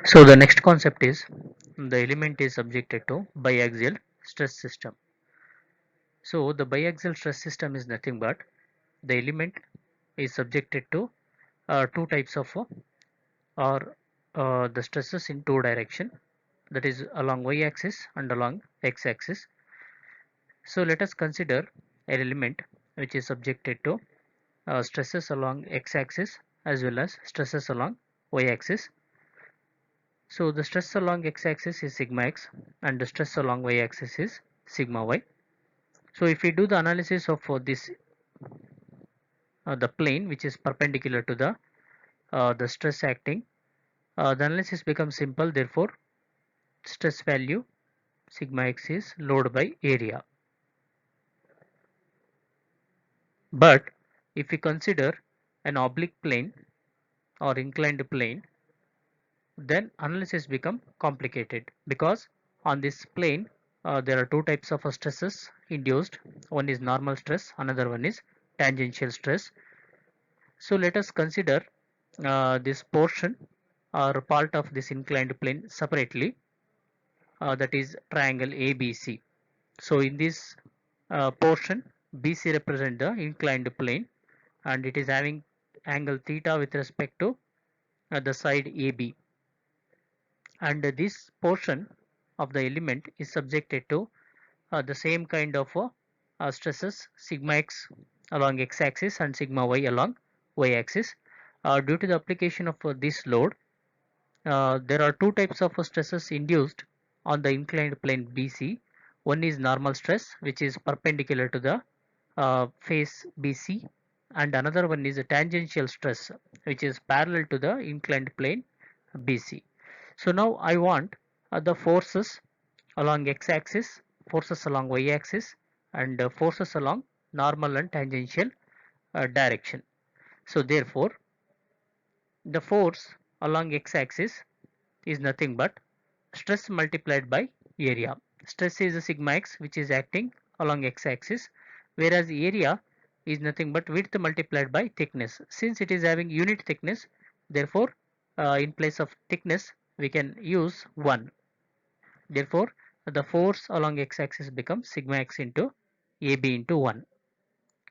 So the next concept is the element is subjected to biaxial stress system. So the biaxial stress system is nothing but the element is subjected to two types of or the stresses in two direction, that is along y-axis and along x-axis. So let us consider an element which is subjected to stresses along x-axis as well as stresses along y-axis. So the stress along x-axis is sigma x and the stress along y-axis is sigma y. So if we do the analysis of this the plane which is perpendicular to the stress acting, the analysis becomes simple. Therefore, stress value sigma x is load by area. But if we consider an oblique plane or inclined plane, then analysis become complicated, because on this plane there are two types of stresses induced. One is normal stress, another one is tangential stress. So let us consider this portion or part of this inclined plane separately, that is triangle ABC. So in this portion, BC represent the inclined plane and it is having angle theta with respect to the side AB, and this portion of the element is subjected to the same kind of stresses sigma x along x-axis and sigma y along y-axis. Due to the application of this load, there are two types of stresses induced on the inclined plane BC. One is normal stress, which is perpendicular to the face BC, and another one is a tangential stress, which is parallel to the inclined plane BC. So now I want the forces along x-axis, forces along y-axis, and forces along normal and tangential direction. So therefore, the force along x-axis is nothing but stress multiplied by area. Stress is a sigma x which is acting along x-axis, whereas area is nothing but width multiplied by thickness. Since it is having unit thickness, therefore in place of thickness we can use 1. Therefore the force along x-axis becomes sigma x into AB into 1.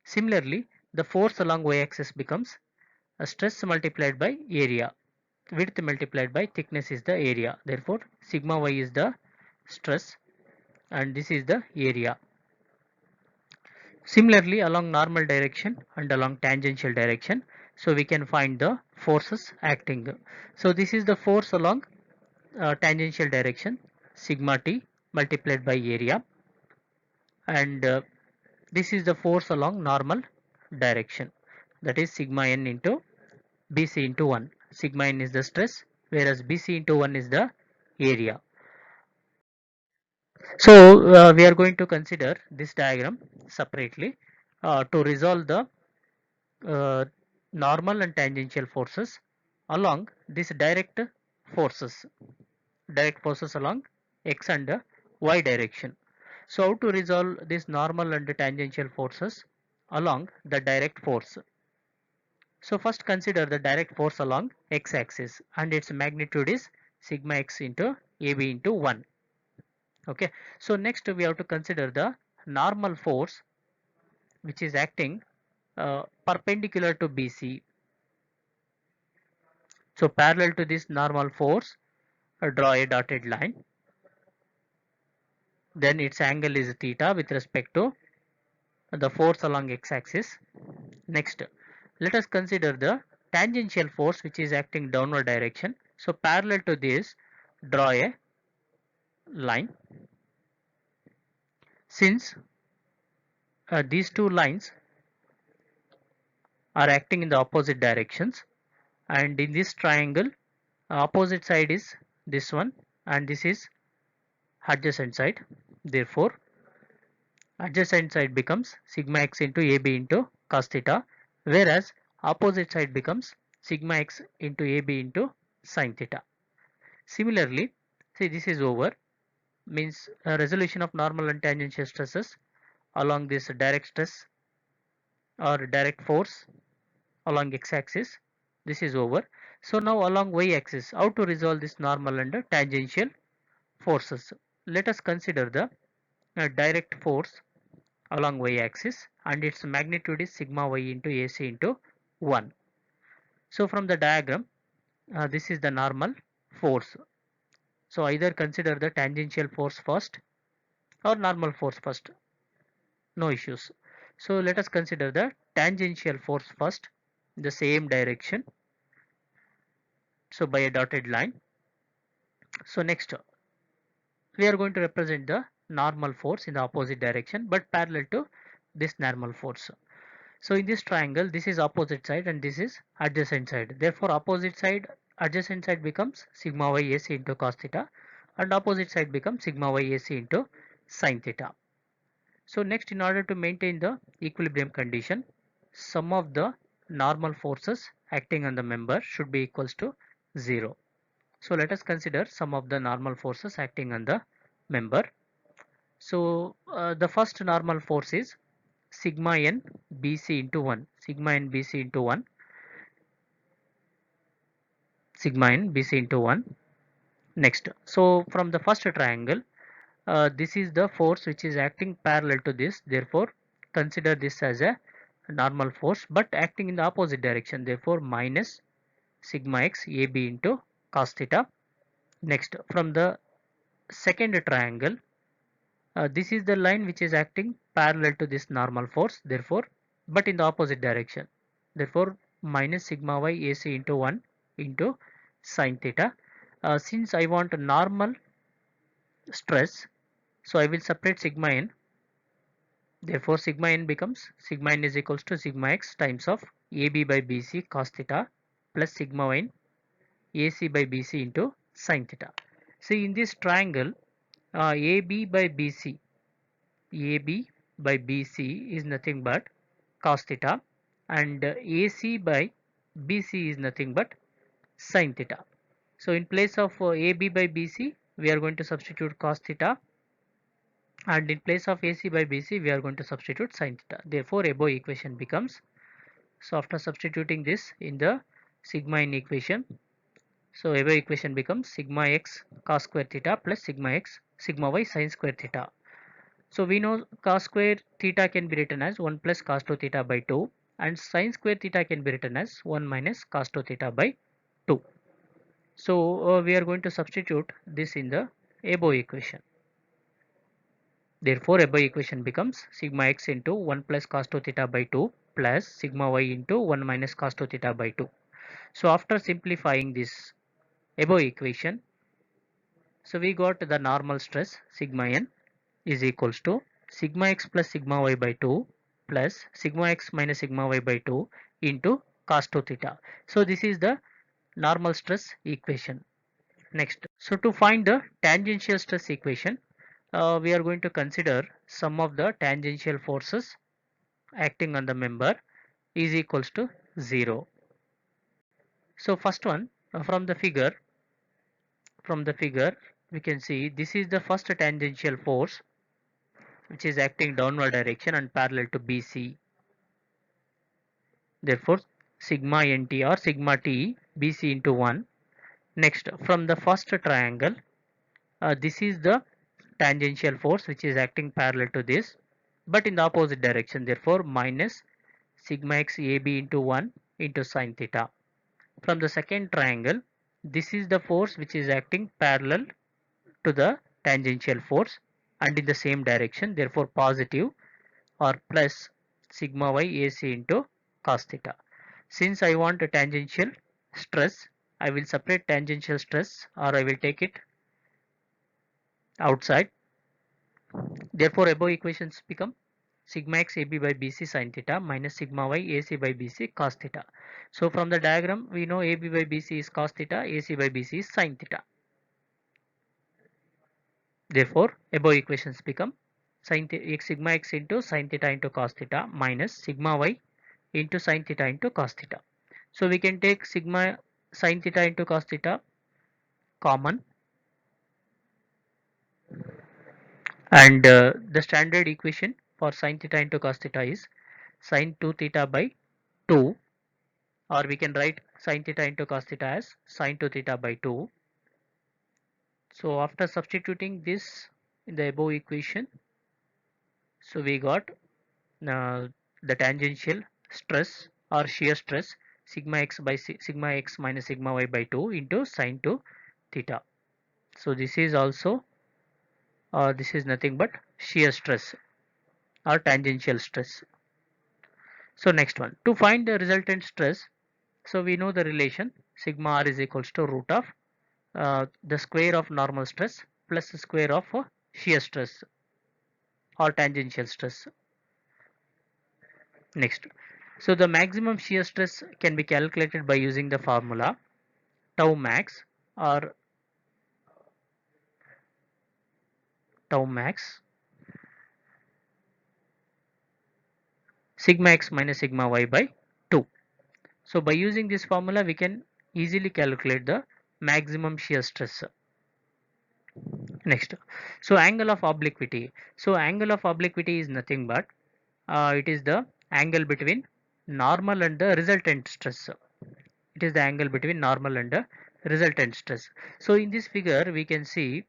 Similarly, the force along y-axis becomes a stress multiplied by area. Width multiplied by thickness is the area. Therefore sigma y is the stress and this is the area. Similarly, along normal direction and along tangential direction, so we can find the forces acting. So this is the force along tangential direction, sigma t multiplied by area, and this is the force along normal direction, that is sigma n into BC into 1. Sigma n is the stress, whereas BC into 1 is the area. So we are going to consider this diagram separately to resolve the uh, normal and tangential forces along this direct forces along x and y direction. So how to resolve this normal and tangential forces along the direct force? So first consider the direct force along x-axis and its magnitude is sigma x into AB into 1. Okay, so next we have to consider the normal force which is acting perpendicular to BC. So parallel to this normal force, draw a dotted line. Then its angle is theta with respect to the force along x-axis. Next, let us consider the tangential force which is acting downward direction. So parallel to this, draw a line. Since these two lines are acting in the opposite directions, and in this triangle, opposite side is this one and this is adjacent side. Therefore, adjacent side becomes sigma x into AB into cos theta, whereas opposite side becomes sigma x into AB into sine theta. Similarly, see this is over, means resolution of normal and tangential stresses along this direct stress or direct force along x-axis. This is over. So now along y-axis, how to resolve this normal and tangential forces? Let us consider the direct force along y-axis, and its magnitude is sigma y into AC into 1. So from the diagram, this is the normal force. So either consider the tangential force first or normal force first, no issues. So let us consider the tangential force first in the same direction, so by a dotted line. So next we are going to represent the normal force in the opposite direction but parallel to this normal force. So in this triangle, this is opposite side and this is adjacent side. Therefore opposite side, adjacent side becomes sigma y AC into cos theta, and opposite side becomes sigma y AC into sin theta. So next, in order to maintain the equilibrium condition, sum of the normal forces acting on the member should be equals to 0. So let us consider some of the normal forces acting on the member. So the first normal force is sigma n BC into 1, sigma n BC into 1, sigma n BC into 1. Next, so from the first triangle, this is the force which is acting parallel to this, therefore consider this as a normal force but acting in the opposite direction, therefore minus sigma x AB into cos theta. Next, from the second triangle, this is the line which is acting parallel to this normal force, therefore but in the opposite direction, therefore minus sigma y AC into 1 into sin theta. Since I want a normal stress, so I will separate sigma n, therefore sigma n becomes sigma n is equals to sigma x times of AB by BC cos theta plus sigma n AC by BC into sin theta. See in this triangle, AB by BC, AB by BC is nothing but cos theta, and AC by BC is nothing but sin theta. So in place of AB by BC, we are going to substitute cos theta, and in place of AC by BC, we are going to substitute sin theta. Therefore above equation becomes, so after substituting this in the sigma in equation, so above equation becomes sigma x cos square theta plus sigma y sin square theta. So we know cos square theta can be written as 1 plus cos 2 theta by 2, and sin square theta can be written as 1 minus cos 2 theta by 2. So we are going to substitute this in the above equation. Therefore above equation becomes sigma x into 1 plus cos 2 theta by 2 plus sigma y into 1 minus cos 2 theta by 2. So after simplifying this above equation, so we got the normal stress sigma n is equals to sigma x plus sigma y by 2 plus sigma x minus sigma y by 2 into cos 2 theta. So this is the normal stress equation. Next, so to find the tangential stress equation, we are going to consider sum of the tangential forces acting on the member is equals to 0. So first one, from the figure we can see this is the first tangential force which is acting downward direction and parallel to BC. Therefore sigma nt or sigma t BC into 1. Next, from the first triangle, this is the tangential force which is acting parallel to this but in the opposite direction, therefore minus sigma x AB into 1 into sin theta. From the second triangle, this is the force which is acting parallel to the tangential force and in the same direction, therefore positive or plus sigma y AC into cos theta. Since I want a tangential stress, I will separate tangential stress or I will take it outside. Therefore above equations become sigma x AB by BC sin theta minus sigma y AC by BC cos theta. So from the diagram we know AB by BC is cos theta, AC by BC is sin theta. Therefore above equations become sigma x into sin theta into cos theta minus sigma y into sin theta into cos theta. So we can take sigma sine theta into cos theta common, and the standard equation for sine theta into cos theta is sine 2 theta by 2, or we can write sine theta into cos theta as sine 2 theta by 2. So after substituting this in the above equation, so we got uh, the tangential stress or shear stress sigma x by sigma x minus sigma y by 2 into sine 2 theta. So this is also this is nothing but shear stress or tangential stress. So next one, to find the resultant stress, so we know the relation sigma r is equals to root of the square of normal stress plus the square of shear stress or tangential stress. Next, so the maximum shear stress can be calculated by using the formula tau max, or tau max sigma x minus sigma y by 2. So by using this formula we can easily calculate the maximum shear stress. Next, so angle of obliquity. So angle of obliquity is nothing but it is the angle between normal and the resultant stress. It is the angle between normal and the resultant stress. So in this figure we can see,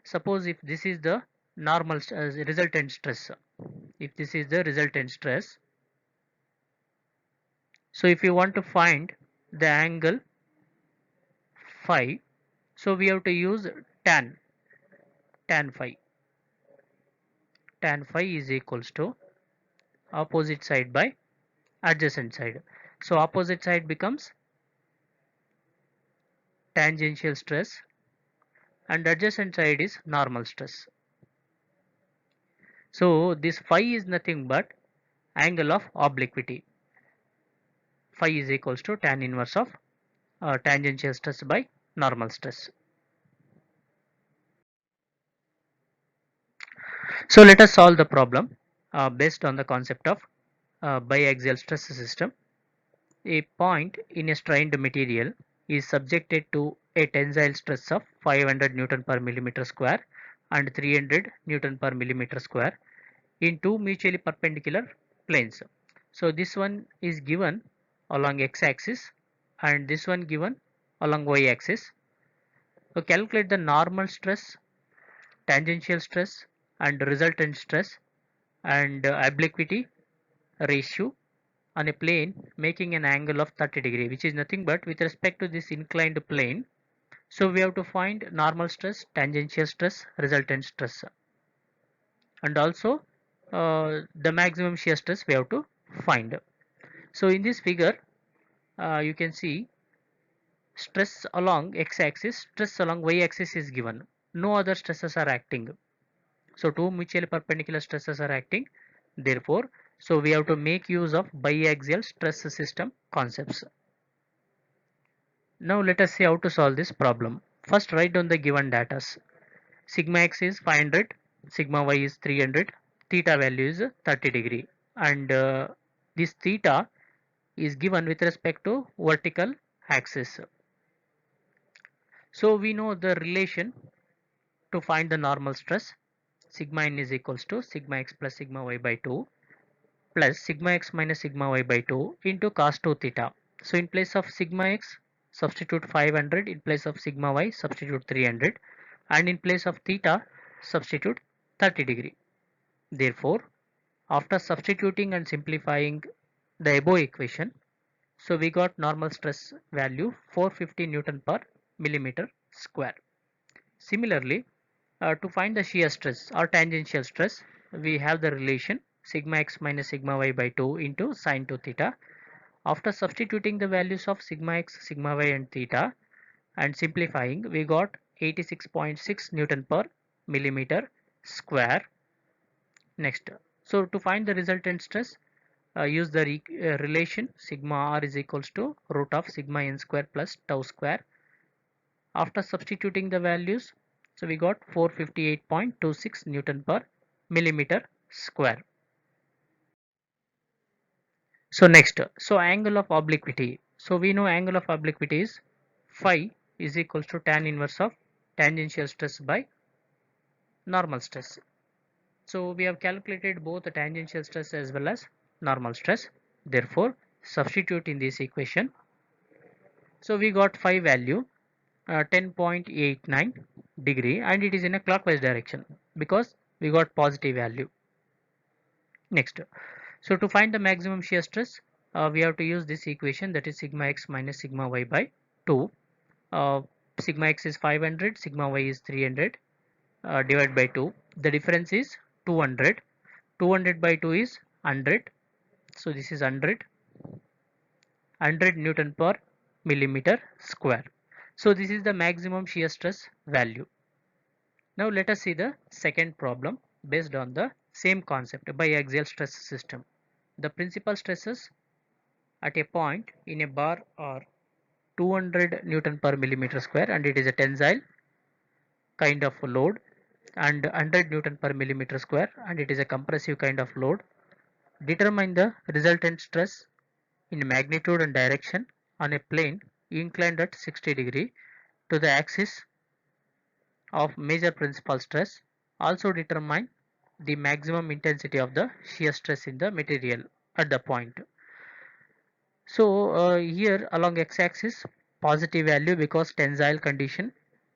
suppose if this is the normal resultant stress, if this is the resultant stress, so if you want to find the angle phi, so we have to use tan phi. Tan phi is equals to opposite side by adjacent side. So opposite side becomes tangential stress and adjacent side is normal stress. So this phi is nothing but angle of obliquity. Phi is equals to tan inverse of tangential stress by normal stress. So let us solve the problem based on the concept of biaxial stress system. A point in a strained material is subjected to a tensile stress of 500 Newton per millimeter square and 300 Newton per millimeter square in two mutually perpendicular planes. So this one is given along x-axis and this one given along y-axis. So calculate the normal stress, tangential stress and resultant stress and obliquity ratio on a plane making an angle of 30 degree, which is nothing but with respect to this inclined plane. So we have to find normal stress, tangential stress, resultant stress, and also the maximum shear stress we have to find. So in this figure you can see stress along x-axis, stress along y-axis is given. No other stresses are acting. So two mutually perpendicular stresses are acting. Therefore, so we have to make use of biaxial stress system concepts. Now let us see how to solve this problem. First write down the given data. Sigma x is 500, sigma y is 300, theta value is 30 degree, and this theta is given with respect to vertical axis. So we know the relation to find the normal stress. Sigma n is equals to sigma x plus sigma y by 2 plus sigma x minus sigma y by 2 into cos 2 theta. So in place of sigma x substitute 500, in place of sigma y substitute 300, and in place of theta substitute 30 degree. Therefore, after substituting and simplifying the above equation, so we got normal stress value 450 Newton per millimeter square. Similarly, to find the shear stress or tangential stress, we have the relation sigma x minus sigma y by 2 into sine 2 theta. After substituting the values of sigma x, sigma y and theta and simplifying, we got 86.6 Newton per millimeter square. Next, so to find the resultant stress, use the relation sigma r is equals to root of sigma n square plus tau square. After substituting the values, so we got 458.26 Newton per millimeter square. So next, so angle of obliquity. So we know angle of obliquity is phi is equals to tan inverse of tangential stress by normal stress. So we have calculated both the tangential stress as well as normal stress. Therefore, substitute in this equation. So we got phi value 10.89 degree, and it is in a clockwise direction because we got positive value. Next, so to find the maximum shear stress, we have to use this equation, that is sigma x minus sigma y by 2. Uh, Sigma x is 500, sigma y is 300, divided by 2. The difference is 200. 200 by 2 is 100. So this is 100 Newton per millimeter square. So this is the maximum shear stress value. Now let us see the second problem based on the same concept, biaxial stress system. The principal stresses at a point in a bar are 200 Newton per millimeter square, and it is a tensile kind of load, and 100 Newton per millimeter square, and it is a compressive kind of load. Determine the resultant stress in magnitude and direction on a plane inclined at 60 degree to the axis of major principal stress. Also determine the maximum intensity of the shear stress in the material at the point. So here along x-axis positive value because tensile condition,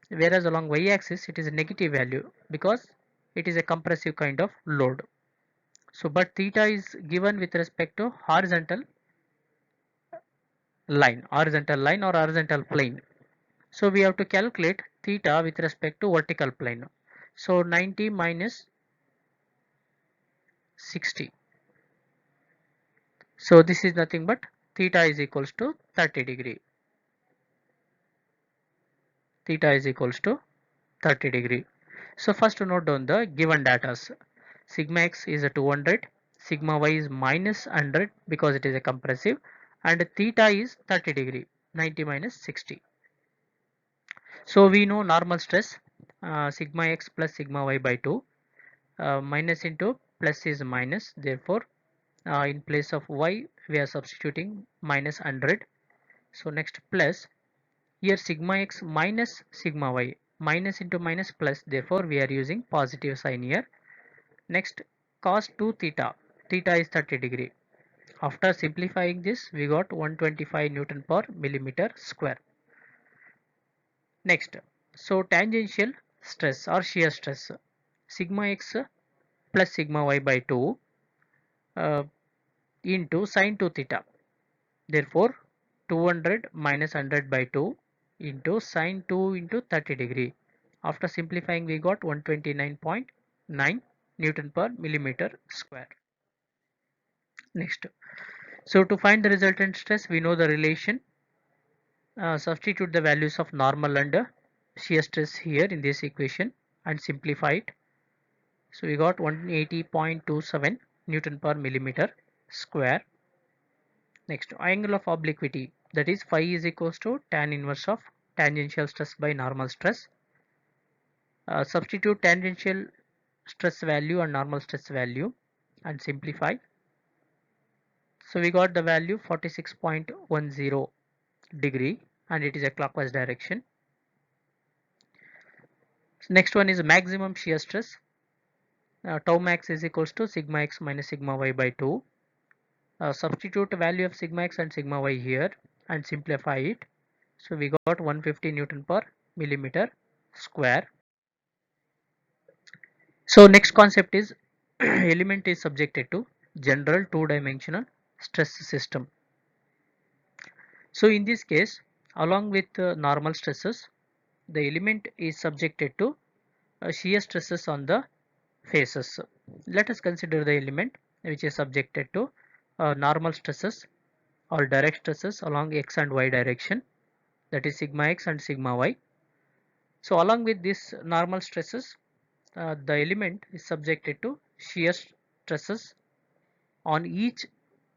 whereas along y-axis it is a negative value because it is a compressive kind of load. So but theta is given with respect to horizontal line or horizontal plane. So we have to calculate theta with respect to vertical plane. So 90 minus 60. So this is nothing but theta is equals to 30 degree. Theta is equals to 30 degree. So first to note down the given data. Sigma x is a 200, sigma y is minus 100 because it is a compressive, and theta is 30 degree, 90 minus 60. So we know normal stress, sigma x plus sigma y by 2, minus into plus is minus, therefore in place of y we are substituting minus 100. So next plus, here sigma x minus sigma y, minus into minus plus, therefore we are using positive sign here. Next cos 2 theta, theta is 30 degree. After simplifying this we got 125 Newton per millimeter square. Next, so tangential stress or shear stress, sigma x plus sigma y by 2 uh, into sine 2 theta. Therefore 200 minus 100 by 2 into sine 2 into 30 degree. After simplifying we got 129.9 Newton per millimeter square. Next, so to find the resultant stress we know the relation. Substitute the values of normal and shear stress here in this equation and simplify it. So we got 180.27 Newton per millimeter square. Next, angle of obliquity, that is phi is equals to tan inverse of tangential stress by normal stress. Substitute tangential stress value and normal stress value and simplify. So we got the value 46.10 degree, and it is a clockwise direction. So next one is maximum shear stress. Tau max is equals to sigma x minus sigma y by 2. Substitute the value of sigma x and sigma y here and simplify it. So we got 150 Newton per millimeter square. So next concept is element is subjected to general two-dimensional stress system. So in this case, along with normal stresses, the element is subjected to shear stresses on the faces. Let us consider the element which is subjected to normal stresses or direct stresses along x and y direction, that is sigma x and sigma y. So along with these normal stresses, the element is subjected to shear stresses on each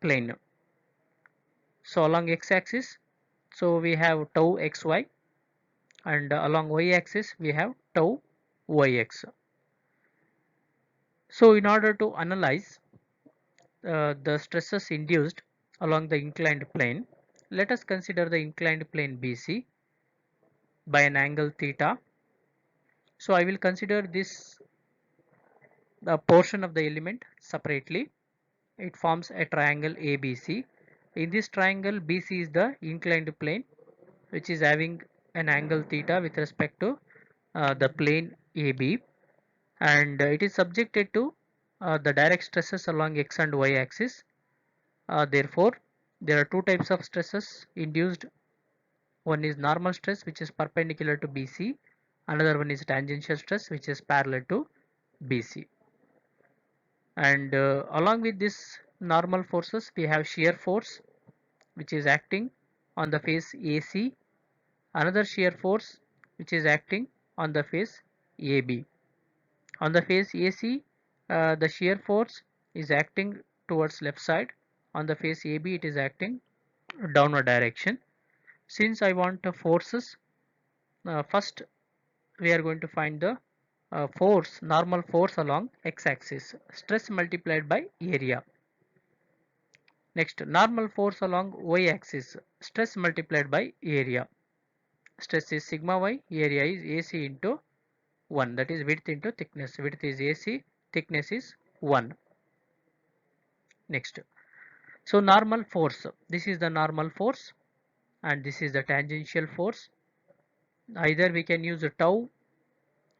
plane. So along x-axis, so we have tau xy, and along y-axis we have tau yx. So in order to analyze the stresses induced along the inclined plane. Let us consider the inclined plane BC by an angle theta. So I will consider this the portion of the element separately. It forms a triangle ABC. In this triangle, BC is the inclined plane which is having an angle theta with respect to the plane AB, and it is subjected to the direct stresses along x and y axis. Therefore, there are two types of stresses induced. One is normal stress which is perpendicular to BC, another one is tangential stress which is parallel to BC. And along with this normal forces, we have shear force which is acting on the face AC, another shear force which is acting on the face AB. On the face AC, the shear force is acting towards left side. On the face AB, it is acting downward direction. Since I want the forces, first we are going to find the normal force along x-axis, stress multiplied by area. Next, normal force along y-axis, stress multiplied by area. Stress is sigma y, area is AC into 1, that is width into thickness. Width is AC, thickness is 1. Next, so normal force, this is the normal force and this is the tangential force. Either we can use tau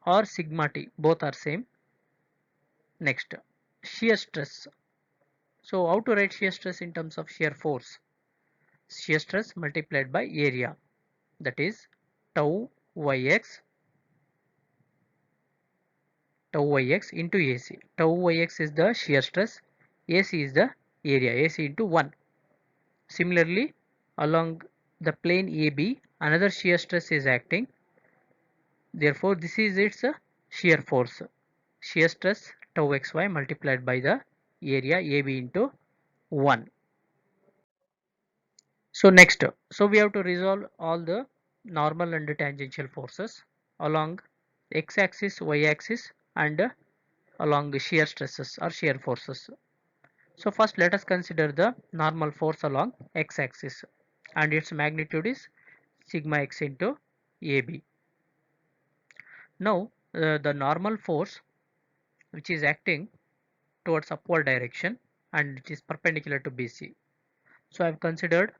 or sigma t, both are same. Next, shear stress. So how to write shear stress in terms of shear force? Shear stress multiplied by area, that is tau yx into AC. Tau yx is the shear stress, AC is the area, AC into 1. Similarly, along the plane AB, another shear stress is acting. Therefore, this is its shear force. Shear stress tau xy multiplied by the area AB into 1. So next, so we have to resolve all the normal and tangential forces along x-axis, y-axis, and along the shear stresses or shear forces. So first let us consider the normal force along x-axis, and its magnitude is sigma x into AB. Now the normal force which is acting towards upward direction and it is perpendicular to BC. So I have considered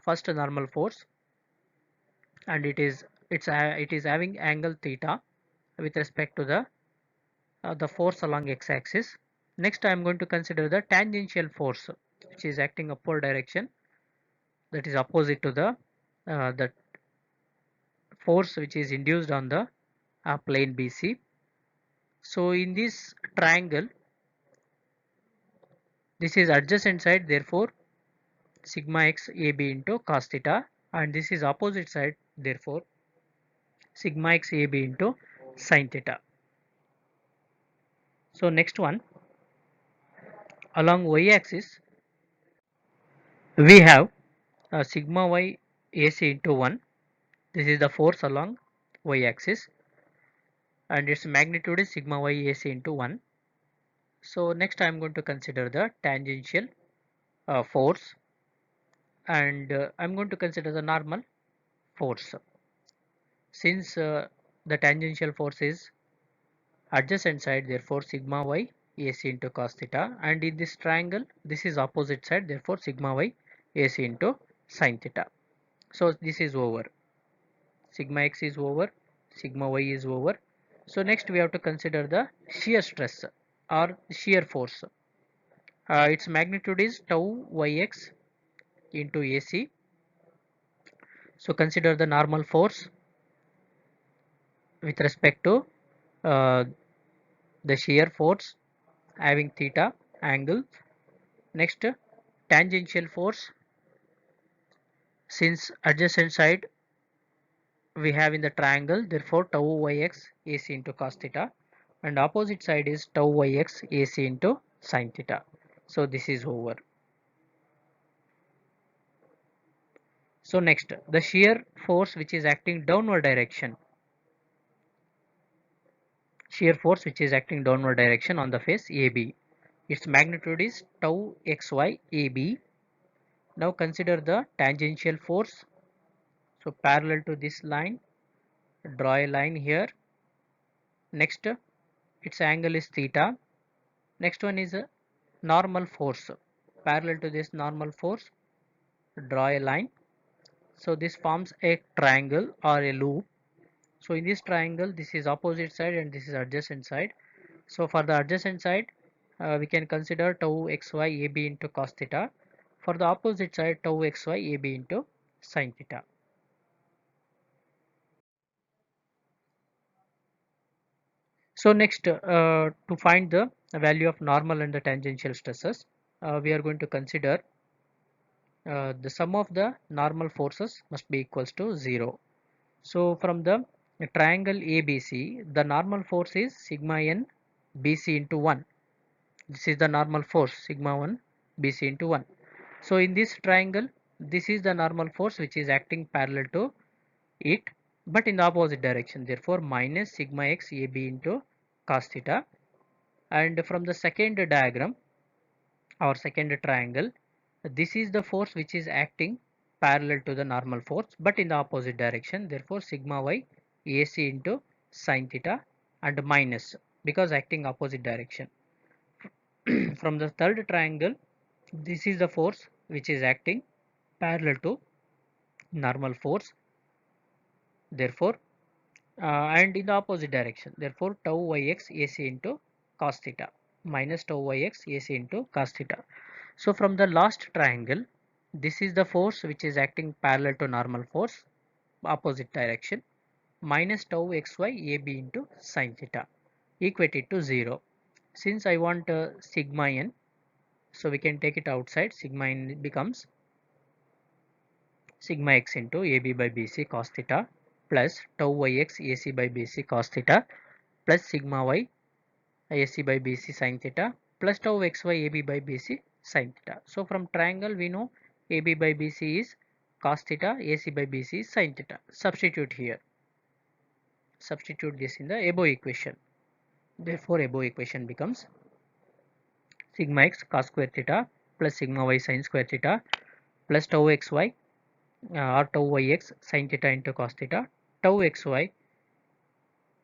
first normal force, and it is having angle theta with respect to the force along x-axis. Next I am going to consider the tangential force which is acting upward direction, that is opposite to the force which is induced on the plane BC. So in this triangle, this is adjacent side, therefore sigma x AB into cos theta, and this is opposite side, therefore sigma x AB into sin theta. So next one, along y axis we have sigma y AC into 1. This is the force along y axis and its magnitude is sigma y AC into 1. So next I am going to consider the tangential force, and I am going to consider the normal force. Since the tangential force is adjacent side, therefore sigma y AC into cos theta, and in this triangle this is opposite side, therefore sigma y AC into sin theta. So this is over, sigma x is over, sigma y is over. So next we have to consider the shear stress or shear force. Its magnitude is tau yx into AC. So consider the normal force with respect to uh, the shear force having theta angle. Next, tangential force, since adjacent side we have in the triangle, therefore tau yx AC into cos theta, and opposite side is tau yx AC into sin theta. So this is over. So next, the shear force which is acting downward direction, on the face AB. Its magnitude is tau xy AB. Now consider the tangential force. So parallel to this line, draw a line here. Next, its angle is theta. Next one is a normal force. Parallel to this normal force, draw a line. So this forms a triangle or a loop. So in this triangle, this is opposite side and this is adjacent side. So for the adjacent side, we can consider tau xy AB into cos theta. For the opposite side, tau xy AB into sin theta. So next, to find the value of normal and the tangential stresses, we are going to consider the sum of the normal forces must be equals to 0. So from the triangle ABC, the normal force is sigma n BC into 1. This is the normal force sigma 1 BC into 1. So in this triangle, this is the normal force which is acting parallel to it, but in the opposite direction. Therefore, minus sigma x AB into cos theta. And from the second diagram or second triangle, this is the force which is acting parallel to the normal force but in the opposite direction. Therefore, sigma y AC into sin theta and minus because acting opposite direction. From the third triangle, this is the force which is acting parallel to normal force. Therefore, and in the opposite direction. Therefore, tau yx AC into cos theta minus tau yx AC into cos theta. So from the last triangle, this is the force which is acting parallel to normal force, opposite direction, minus tau xy AB into sin theta, equated to 0. Since I want sigma n, so we can take it outside. Sigma n becomes sigma x into AB by BC cos theta plus tau yx AC by BC cos theta plus sigma y AC by BC sin theta plus tau xy AB by BC sin theta. So from triangle we know AB by BC is cos theta, AC by BC is sin theta. Substitute here. Substitute this in the above equation. Therefore above equation becomes sigma x cos square theta plus sigma y sin square theta plus tau xy or tau yx sin theta into cos theta, tau xy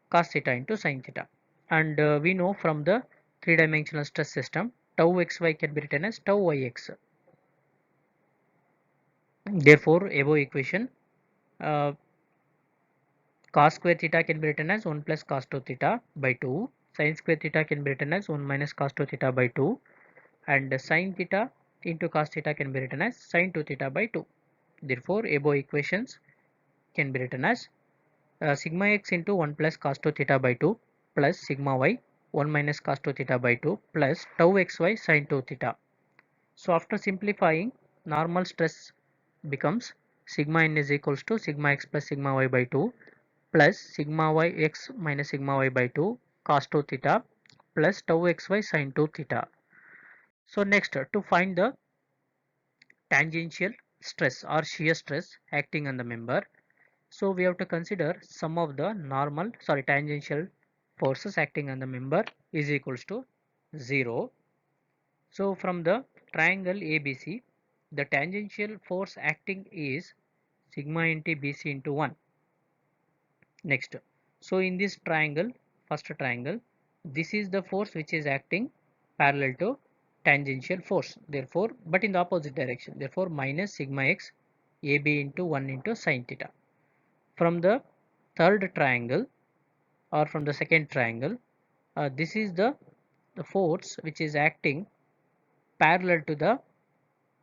cos theta into sin theta. And we know from the three-dimensional stress system, tau xy can be written as tau yx. Therefore, above equation, uh, cos square theta can be written as 1 plus cos 2 theta by 2, sin square theta can be written as 1 minus cos 2 theta by 2, and sin theta into cos theta can be written as sin 2 theta by 2. Therefore, above equations can be written as sigma x into 1 plus cos 2 theta by 2 plus sigma y 1 minus cos 2 theta by 2 plus tau xy sin 2 theta. So after simplifying, normal stress becomes sigma n is equals to sigma x plus sigma y by 2 plus sigma y x minus sigma y by 2 cos 2 theta plus tau xy sin 2 theta. So next, to find the tangential stress or shear stress acting on the member, so we have to consider sum of the tangential forces acting on the member is equals to 0. So from the triangle ABC, the tangential force acting is sigma into BC into 1. Next, so in this triangle, first triangle, this is the force which is acting parallel to tangential force. Therefore, but in the opposite direction. Therefore, minus sigma x AB into 1 into sin theta. From the third triangle or from the second triangle, this is the force which is acting parallel to the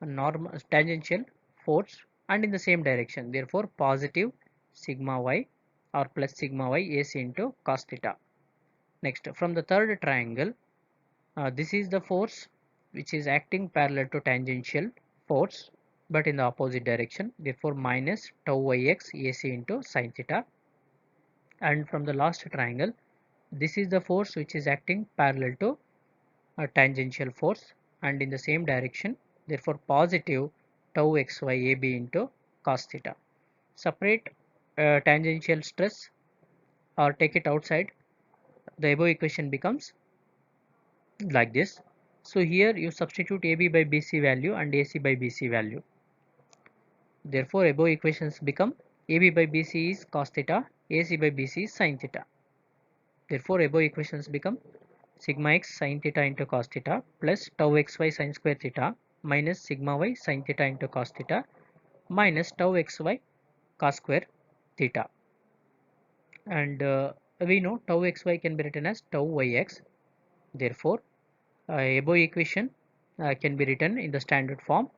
normal tangential force and in the same direction. Therefore, positive sigma y or plus sigma y AC into cos theta. Next, from the third triangle, this is the force which is acting parallel to tangential force but in the opposite direction. Therefore, minus tau yx AC into sin theta. And from the last triangle, this is the force which is acting parallel to a tangential force and in the same direction. Therefore, positive tau xy AB into cos theta. Separate tangential stress or take it outside. The above equation becomes like this. So here you substitute AB by BC value and AC by BC value. Therefore above equations become AB by BC is cos theta, AC by BC is sin theta. Therefore above equations become sigma x sin theta into cos theta plus tau xy sin square theta minus sigma y sin theta into cos theta minus tau xy cos square theta. And we know tau xy can be written as tau yx. Therefore above equation can be written in the standard form.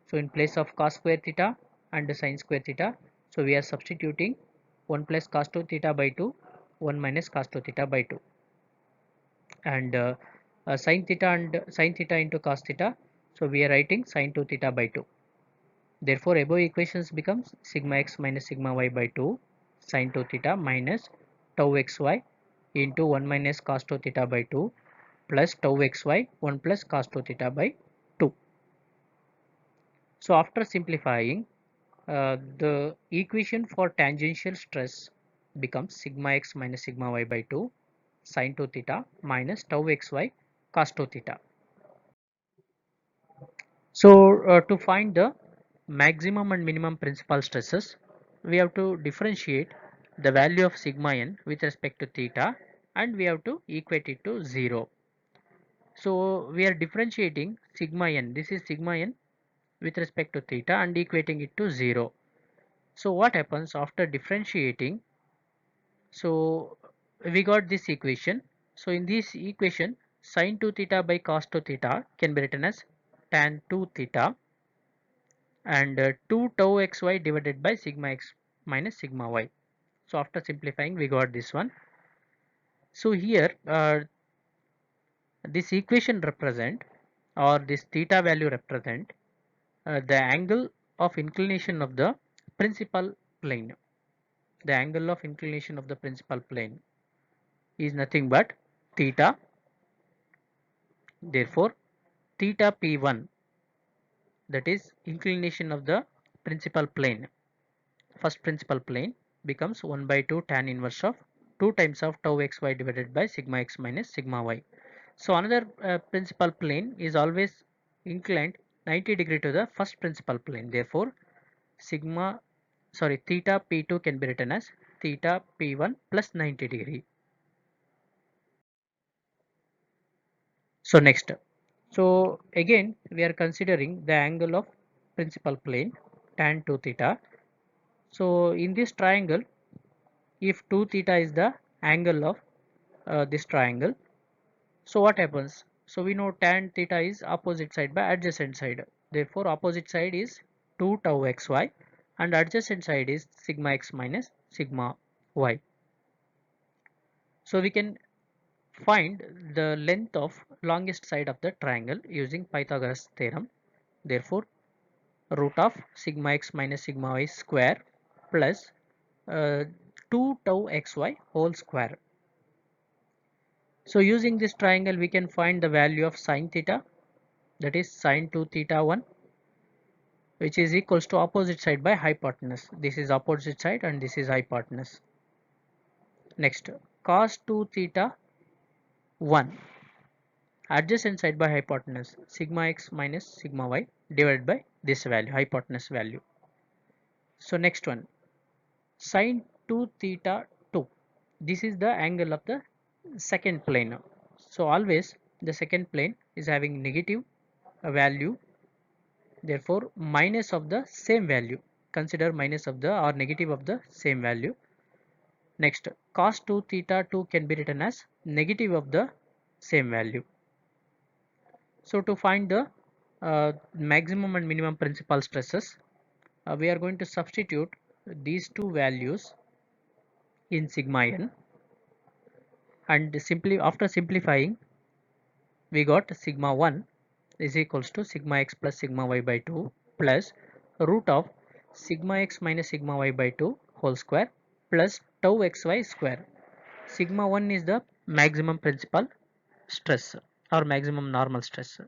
So in place of cos square theta and sin square theta, so we are substituting 1 plus cos 2 theta by 2, 1 minus cos 2 theta by 2, and sin theta and sin theta into cos theta, so we are writing sin 2 theta by 2. Therefore above equations becomes sigma x minus sigma y by 2 sin 2 theta minus tau xy into 1 minus cos 2 theta by 2 plus tau xy 1 plus cos 2 theta by 2. So after simplifying, the equation for tangential stress becomes sigma x minus sigma y by 2 sin 2 theta minus tau xy cos 2 theta. So to find the maximum and minimum principal stresses, we have to differentiate the value of sigma n with respect to theta, and we have to equate it to 0. So we are differentiating sigma n, this is sigma n with respect to theta, and equating it to 0. So what happens after differentiating? So we got this equation. So in this equation, sin 2 theta by cos 2 theta can be written as tan 2 theta, and 2 tau xy divided by sigma x minus sigma y. So after simplifying, we got this one. So here this equation represent, or this theta value represent, the angle of inclination of the principal plane. The angle of inclination of the principal plane is nothing but theta. Therefore theta p1, that is inclination of the principal plane, first principal plane, becomes 1 by 2 tan inverse of 2 times of tau xy divided by sigma x minus sigma y. So another principal plane is always inclined 90 degree to the first principal plane. Therefore theta p2 can be written as theta p1 plus 90 degree. So next, so again we are considering the angle of principal plane tan 2 theta. So in this triangle, if 2 theta is the angle of this triangle, so what happens? So we know tan theta is opposite side by adjacent side. Therefore opposite side is 2 tau xy and adjacent side is sigma x minus sigma y. So we can find the length of longest side of the triangle using Pythagoras theorem. Therefore root of sigma x minus sigma y square plus uh, 2 tau xy whole square. So using this triangle we can find the value of sin theta, that is sin 2 theta 1, which is equals to opposite side by hypotenuse. This is opposite side and this is hypotenuse. Next, cos 2 theta 1, adjacent side by hypotenuse, sigma x minus sigma y divided by this value, hypotenuse value. So next one, sin 2 theta 2, this is the angle of the second plane. So always the second plane is having negative value, therefore minus of the same value, consider minus of the or negative of the same value. Next, cos 2 theta 2 can be written as negative of the same value. So to find the maximum and minimum principal stresses, we are going to substitute these two values in sigma n, and simply after simplifying we got sigma 1 is equals to sigma x plus sigma y by 2 plus root of sigma x minus sigma y by 2 whole square plus tau xy square. Sigma 1 is the maximum principal stress or maximum normal stress.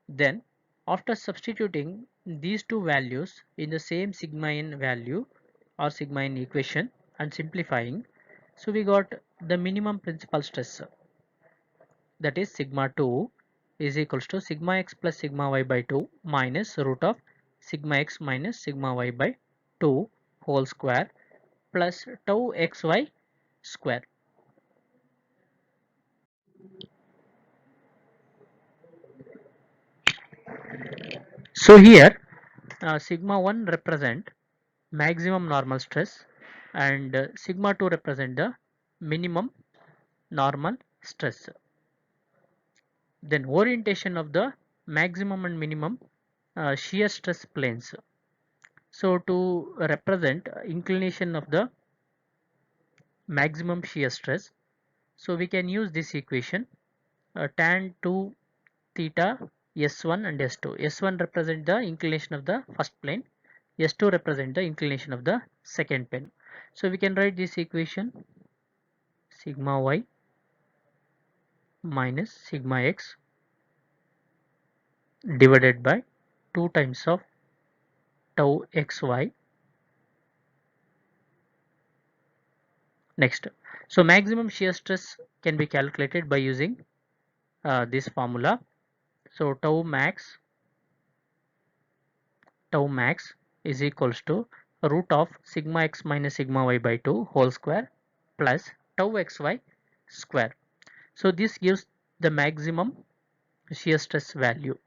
Then after substituting these two values in the same sigma n value or sigma n equation and simplifying, so we got the minimum principal stress, that is sigma 2 is equals to sigma x plus sigma y by 2 minus root of sigma x minus sigma y by 2 whole square plus tau xy square. So here sigma 1 represent maximum normal stress and sigma 2 represent the minimum normal stress. Then orientation of the maximum and minimum shear stress planes. So to represent inclination of the maximum shear stress, so we can use this equation tan 2 theta s1 and s2. S1 represent the inclination of the first plane, s2 represent the inclination of the second plane. So we can write this equation sigma y minus sigma x divided by 2 times of tau xy. Next, so maximum shear stress can be calculated by using this formula. So tau max is equals to root of sigma x minus sigma y by 2 whole square plus tau xy square. So this gives the maximum shear stress value.